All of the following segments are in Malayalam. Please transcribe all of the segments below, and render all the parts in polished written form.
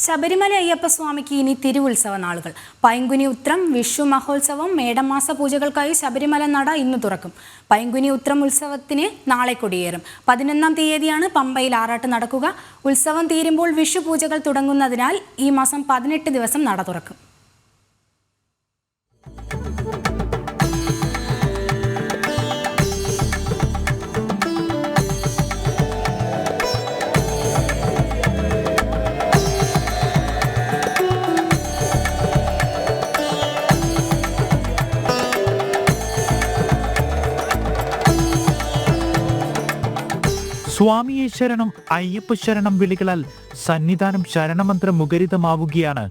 ശബരിമല അയ്യപ്പസ്വാമിക്ക് ഇനി തിരുവുത്സവ നാളുകൾ. പൈങ്കുനി ഉത്രം, വിഷു മഹോത്സവം, മേടമാസ പൂജകൾക്കായി ശബരിമല നട ഇന്ന് തുറക്കും. പൈങ്കുനി ഉത്രം ഉത്സവത്തിന് നാളെ കൊടിയേറും. 11-ാം തീയതിയാണ് പമ്പയിൽ ആറാട്ട് നടക്കുക. ഉത്സവം തീരുമ്പോൾ വിഷു പൂജകൾ തുടങ്ങുന്നതിനാൽ ഈ മാസം 18 ദിവസം നട തുറക്കും. സ്വാമിയെ ശരണം, അയ്യപ്പ ശരണം വിളികളാൽ സന്നിധാനം ശരണമന്ത്രം മുഖരിതമാവുകയാണ്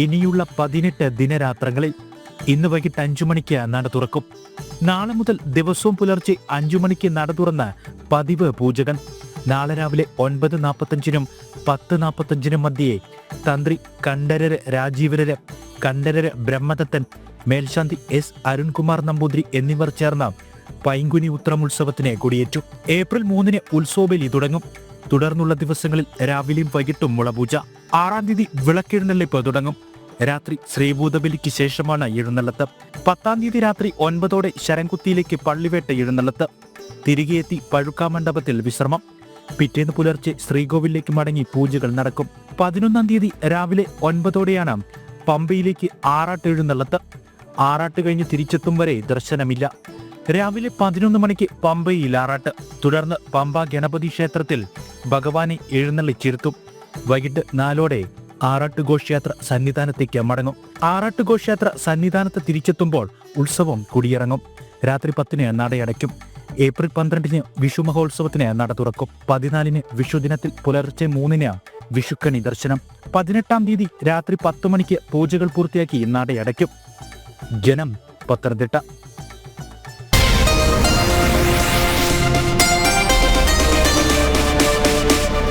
ഇനിയുള്ള 18 ദിനരാത്രങ്ങളിൽ. ഇന്ന് വൈകിട്ട് 5 മണിക്ക് നട തുറക്കും. നാളെ മുതൽ ദിവസവും പുലർച്ചെ 5 മണിക്ക് നട തുറന്ന് പതിവ് പൂജകൾ. നാളെ രാവിലെ 9:45-നും 10:45-നും മധ്യേ തന്ത്രി കണ്ഠരര് രാജീവരര്, കണ്ഠരര് ബ്രഹ്മദത്തൻ, മേൽശാന്തി എസ് അരുൺകുമാർ നമ്പൂതിരി എന്നിവർ ചേർന്ന് പൈങ്കുനി ഉത്രം ഉത്സവത്തിന് കൊടിയേറ്റു. ഏപ്രിൽ 3-ന് ഉത്സവബലി തുടങ്ങും. തുടർന്നുള്ള ദിവസങ്ങളിൽ രാവിലെയും വൈകിട്ടും മുളപൂജ. 6-ാം തീയതി വിളക്കെഴുന്നള്ളിപ്പ് തുടങ്ങും. രാത്രി ശ്രീഭൂതബലിക്ക് ശേഷമാണ് എഴുന്നള്ളത്ത്. 10-ാം തീയതി രാത്രി 9-ഓടെ ശരംകുത്തിയിലേക്ക് പള്ളിവേട്ട എഴുന്നള്ളത്ത്. തിരികെ എത്തി പഴുക്കാമണ്ഡപത്തിൽ വിശ്രമം. പിറ്റേന്ന് പുലർച്ചെ ശ്രീകോവിലേക്ക് മടങ്ങി പൂജകൾ നടക്കും. 11-ാം തീയതി രാവിലെ 9-ഓടെയാണ് പമ്പയിലേക്ക് ആറാട്ട് എഴുന്നള്ളത്ത്. ആറാട്ട് കഴിഞ്ഞ് തിരിച്ചെത്തും വരെ ദർശനമില്ല. രാവിലെ 11 മണിക്ക് പമ്പയിൽ ആറാട്ട്. തുടർന്ന് പമ്പ ഗണപതി ക്ഷേത്രത്തിൽ ഭഗവാനെ എഴുന്നള്ളിച്ചിരുത്തും. വൈകിട്ട് 4-ഓടെ ആറാട്ട് ഘോഷയാത്ര സന്നിധാനത്തേക്ക് മടങ്ങും. ആറാട്ട് ഘോഷയാത്ര സന്നിധാനത്ത് തിരിച്ചെത്തുമ്പോൾ ഉത്സവം കൊടിയിറങ്ങും. രാത്രി 10-ന് നടയടയ്ക്കും. ഏപ്രിൽ 12-ന് വിഷു മഹോത്സവത്തിന് നട തുറക്കും. 14-ന് വിഷുദിനത്തിൽ പുലർച്ചെ 3-ന് വിഷുക്കണി ദർശനം. 18-ാം തീയതി രാത്രി 10 മണിക്ക് പൂജകൾ പൂർത്തിയാക്കി നടയടയ്ക്കും. ജനം, പത്തനംതിട്ട.